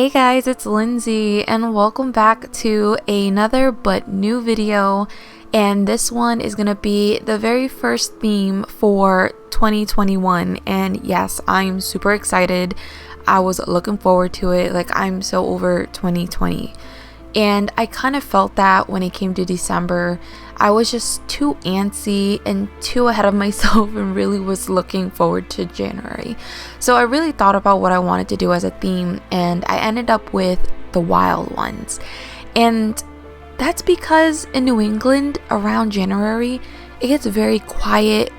Hey guys, it's Lindsay and welcome back to another but new video, and this one is going to be the very first theme for 2021. And yes, I'm super excited. I was looking forward to it. Like, I'm so over 2020. And I kind of felt that when it came to December. I was just too antsy and too ahead of myself and really was looking forward to January. So I really thought about what I wanted to do as a theme, and I ended up with the wild ones. And that's because in New England around January, it gets very quiet,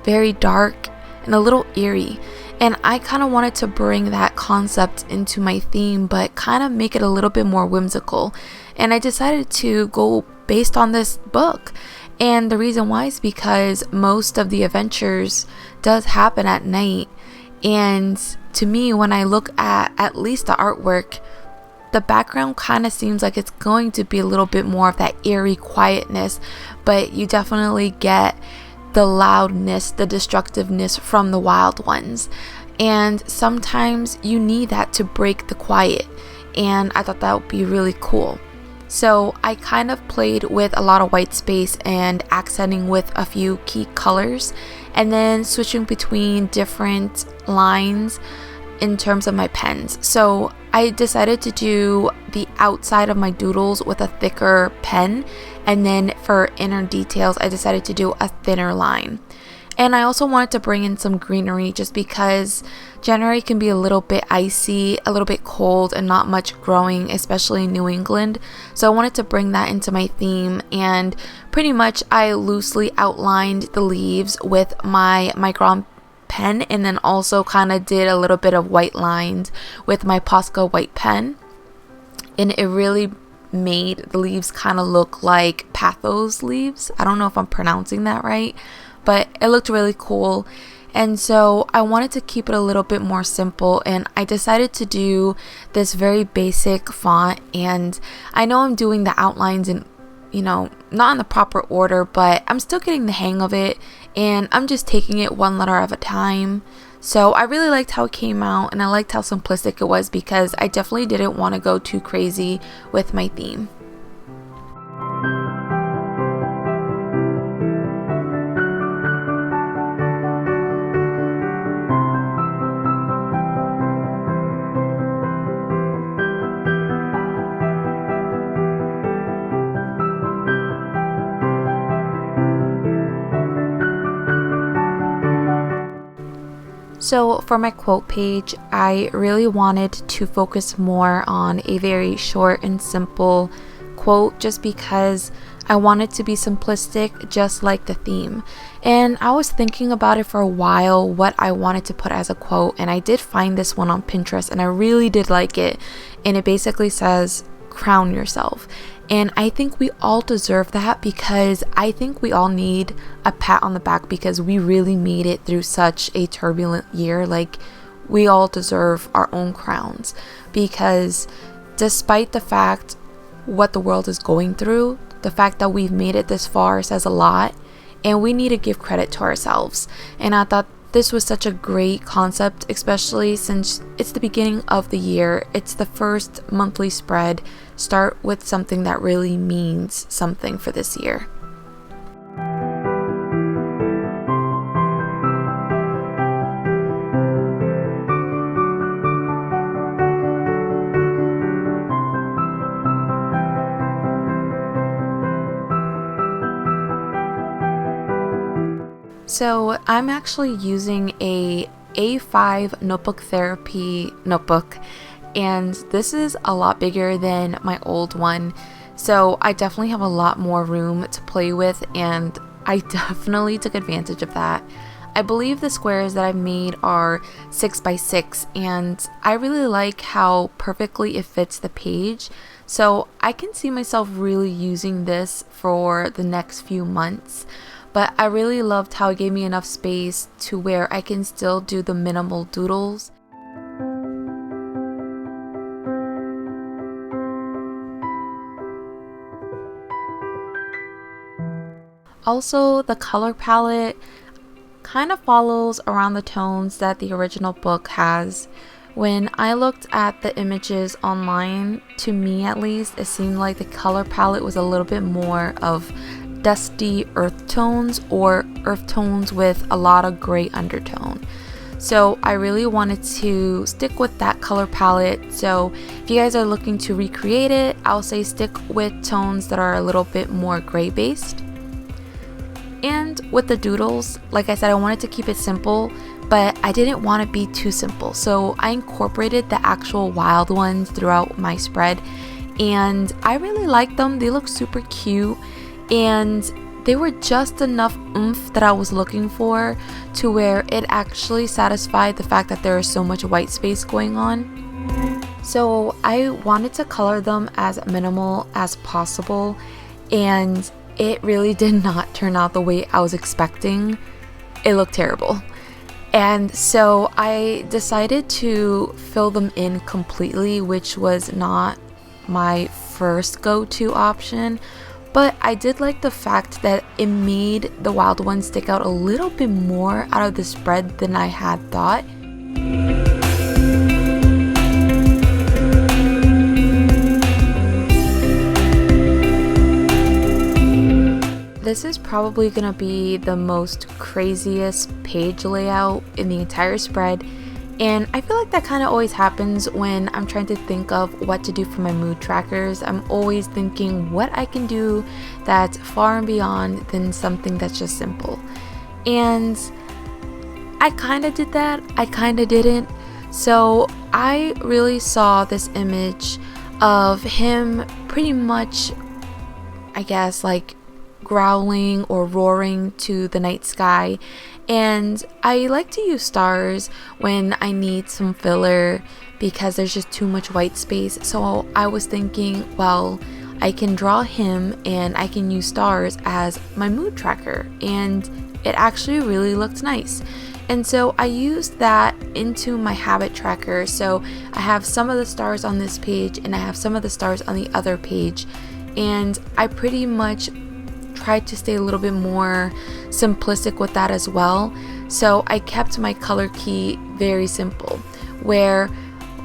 very dark, and a little eerie. And I kind of wanted to bring that concept into my theme, but kind of make it a little bit more whimsical. And I decided to go based on this book. And the reason why is because most of the adventures does happen at night. And to me, when I look at least the artwork, the background kind of seems like it's going to be a little bit more of that eerie quietness, but you definitely get the loudness, the destructiveness from the wild ones. And sometimes you need that to break the quiet. And I thought that would be really cool. So I kind of played with a lot of white space and accenting with a few key colors, and then switching between different lines in terms of my pens. So I decided to do the outside of my doodles with a thicker pen, and then for inner details I decided to do a thinner line. And I also wanted to bring in some greenery just because January can be a little bit icy, a little bit cold, and not much growing, especially in New England. So I wanted to bring that into my theme, and pretty much I loosely outlined the leaves with my micron pen, and then also kind of did a little bit of white lines with my Posca white pen. And it really made the leaves kind of look like pathos leaves. I don't know if I'm pronouncing that right, but it looked really cool. And so I wanted to keep it a little bit more simple, and I decided to do this very basic font. And I know I'm doing the outlines in, not in the proper order, but I'm still getting the hang of it, and I'm just taking it one letter at a time. So I really liked how it came out, and I liked how simplistic it was because I definitely didn't want to go too crazy with my theme. So for my quote page, I really wanted to focus more on a very short and simple quote just because I wanted to be simplistic, just like the theme. And I was thinking about it for a while, what I wanted to put as a quote, and I did find this one on Pinterest, and I really did like it. And it basically says, "Crown yourself." And I think we all deserve that, because I think we all need a pat on the back because we really made it through such a turbulent year. Like, we all deserve our own crowns, because despite the fact what the world is going through, the fact that we've made it this far says a lot, and we need to give credit to ourselves. And I thought this was such a great concept, especially since it's the beginning of the year. It's the first monthly spread. Start with something that really means something for this year. So I'm actually using a A5 notebook therapy notebook, and this is a lot bigger than my old one. So I definitely have a lot more room to play with, and I definitely took advantage of that. I believe the squares that I've made are 6x6, and I really like how perfectly it fits the page. So I can see myself really using this for the next few months. But I really loved how it gave me enough space to where I can still do the minimal doodles. Also, the color palette kind of follows around the tones that the original book has, When I looked at the images online, to me at least, it seemed like the color palette was a little bit more of dusty earth tones or earth tones with a lot of gray undertone. So I really wanted to stick with that color palette. So if you guys are looking to recreate it, I'll say stick with tones that are a little bit more gray based. And with the doodles, like I said, I wanted to keep it simple, but I didn't want to be too simple. So I incorporated the actual wild ones throughout my spread, and I really like them. They look super cute, and they were just enough oomph that I was looking for to where it actually satisfied the fact that there is so much white space going on. So I wanted to color them as minimal as possible, and it really did not turn out the way I was expecting. It looked terrible. And so I decided to fill them in completely, which was not my first go-to option, but I did like the fact that it made the wild ones stick out a little bit more out of the spread than I had thought. This is probably gonna be the most craziest page layout in the entire spread, and I feel like that kind of always happens when I'm trying to think of what to do for my mood trackers. I'm always thinking what I can do that's far and beyond than something that's just simple. And I kind of did that, I kind of didn't. So I really saw this image of him pretty much, I guess, like growling or roaring to the night sky, and I like to use stars when I need some filler because there's just too much white space. So I was thinking, well, I can draw him and I can use stars as my mood tracker, and it actually really looked nice. And so I used that into my habit tracker. So I have some of the stars on this page and I have some of the stars on the other page, and I pretty much tried to stay a little bit more simplistic with that as well. So I kept my color key very simple, where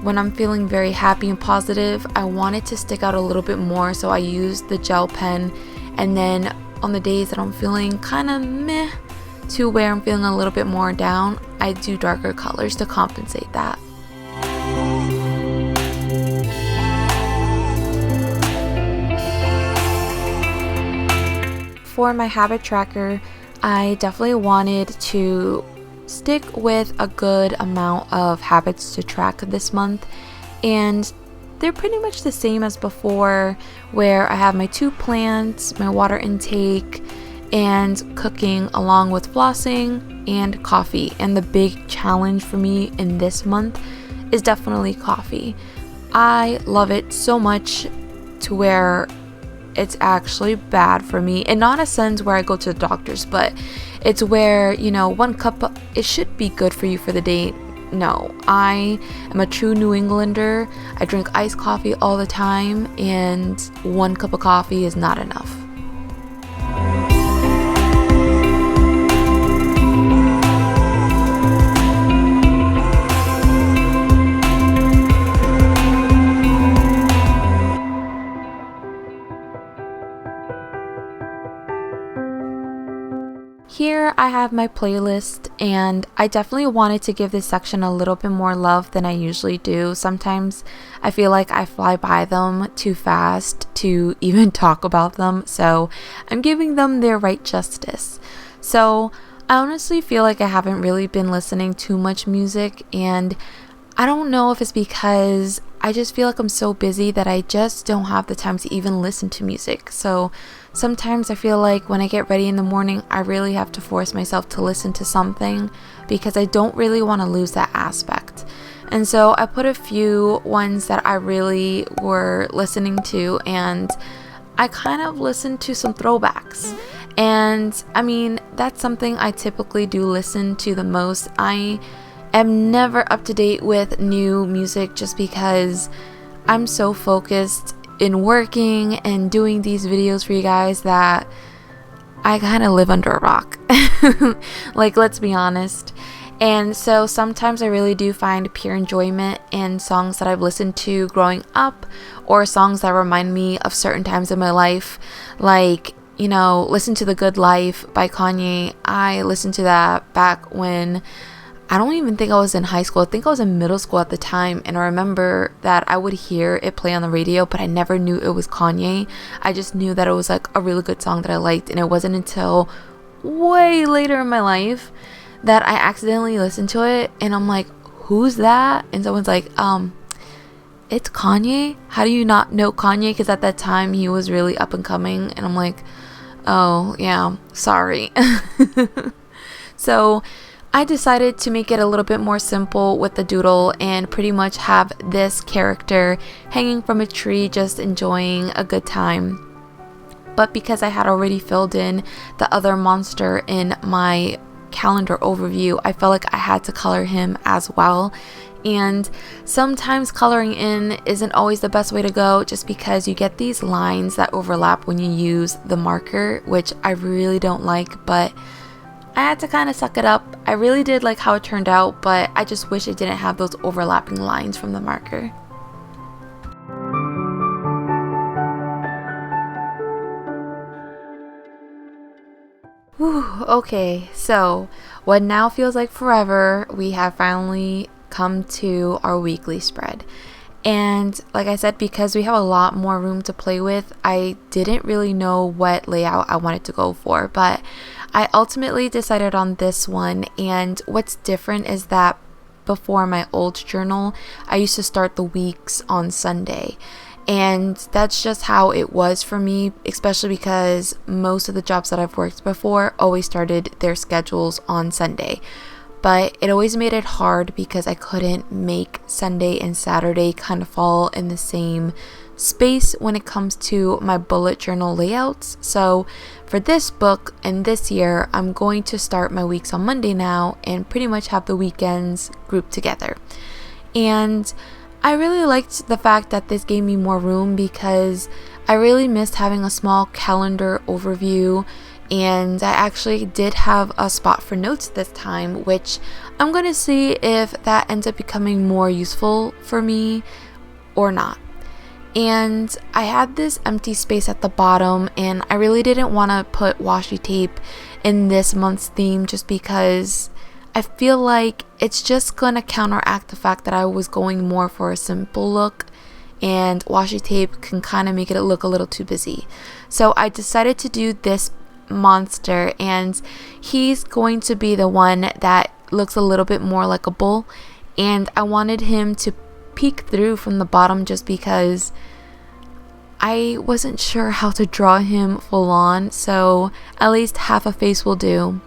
when I'm feeling very happy and positive, I want it to stick out a little bit more, so I used the gel pen. And then on the days that I'm feeling kind of meh to where I'm feeling a little bit more down, I do darker colors to compensate that. For my habit tracker, I definitely wanted to stick with a good amount of habits to track this month, and they're pretty much the same as before, where I have my 2 plants, my water intake, and cooking, along with flossing and coffee. And the big challenge for me in this month is definitely coffee. I love it so much to where it's actually bad for me, and not a sense where I go to the doctors, but it's where, you know, 1 cup, it should be good for you for the day. No, I am a true New Englander. I drink iced coffee all the time, and 1 cup of coffee is not enough. Here I have my playlist, and I definitely wanted to give this section a little bit more love than I usually do. Sometimes I feel like I fly by them too fast to even talk about them, so I'm giving them their right justice. So I honestly feel like I haven't really been listening too much music, and I don't know if it's because I just feel like I'm so busy that I just don't have the time to even listen to music. So sometimes I feel like when I get ready in the morning, I really have to force myself to listen to something because I don't really want to lose that aspect. And so I put a few ones that I really were listening to, and I kind of listened to some throwbacks. And I mean, that's something I typically do listen to the most. I am never up to date with new music just because I'm so focused in working and doing these videos for you guys that I kind of live under a rock. Like, let's be honest. And so sometimes I really do find pure enjoyment in songs that I've listened to growing up, or songs that remind me of certain times in my life. Like, you know, Listen to the Good Life by Kanye. I listened to that back when I don't even think I was in high school. I think I was in middle school at the time. And I remember that I would hear it play on the radio, but I never knew it was Kanye. I just knew that it was like a really good song that I liked. And it wasn't until way later in my life that I accidentally listened to it, and I'm like, who's that? And someone's like, it's Kanye. How do you not know Kanye? Because at that time he was really up and coming. And I'm like, oh yeah, sorry. So I decided to make it a little bit more simple with the doodle and pretty much have this character hanging from a tree just enjoying a good time. But because I had already filled in the other monster in my calendar overview, I felt like I had to color him as well. And sometimes coloring in isn't always the best way to go, just because you get these lines that overlap when you use the marker, which I really don't like, but I had to kind of suck it up. I really did like how it turned out, but I just wish it didn't have those overlapping lines from the marker. Whew, okay, so what now feels like forever, we have finally come to our weekly spread. And like I said, because we have a lot more room to play with, I didn't really know what layout I wanted to go for, but I ultimately decided on this one. And what's different is that before my old journal, I used to start the weeks on Sunday. And that's just how it was for me, especially because most of the jobs that I've worked before always started their schedules on Sunday. But it always made it hard because I couldn't make Sunday and Saturday kind of fall in the same space when it comes to my bullet journal layouts. So for this book and this year, I'm going to start my weeks on Monday now and pretty much have the weekends grouped together. And I really liked the fact that this gave me more room because I really missed having a small calendar overview, and I actually did have a spot for notes this time, which I'm going to see if that ends up becoming more useful for me or not. And I had this empty space at the bottom, and I really didn't want to put washi tape in this month's theme just because I feel like it's just gonna counteract the fact that I was going more for a simple look, and washi tape can kind of make it look a little too busy. So I decided to do this monster, and he's going to be the one that looks a little bit more like a bull, and I wanted him to peek through from the bottom just because I wasn't sure how to draw him full on, so at least half a face will do.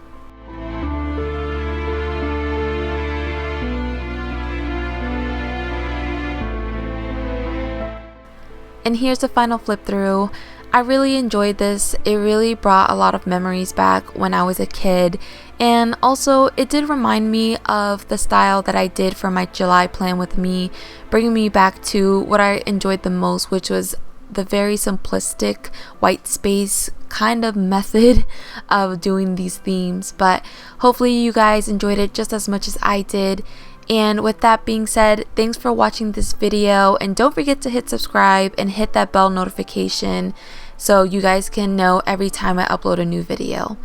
And here's the final flip through. I really enjoyed this. It really brought a lot of memories back when I was a kid. And also it did remind me of the style that I did for my July plan with me, bringing me back to what I enjoyed the most, which was the very simplistic white space kind of method of doing these themes. But hopefully you guys enjoyed it just as much as I did. And with that being said, thanks for watching this video, and don't forget to hit subscribe and hit that bell notification so you guys can know every time I upload a new video.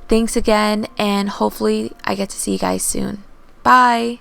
Thanks again, and hopefully I get to see you guys soon. Bye!